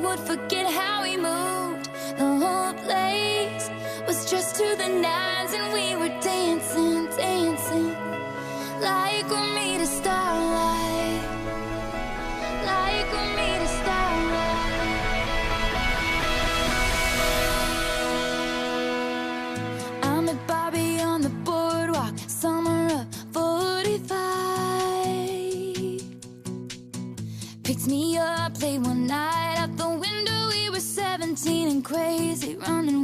would forget how we moved. The whole place was just to the nines, and we were dancing, dancing like we're made of starlight, like we're made of starlight. I met Bobby on the boardwalk, summer of 45. Picked me up late one night, out the window we were 17 and crazy, running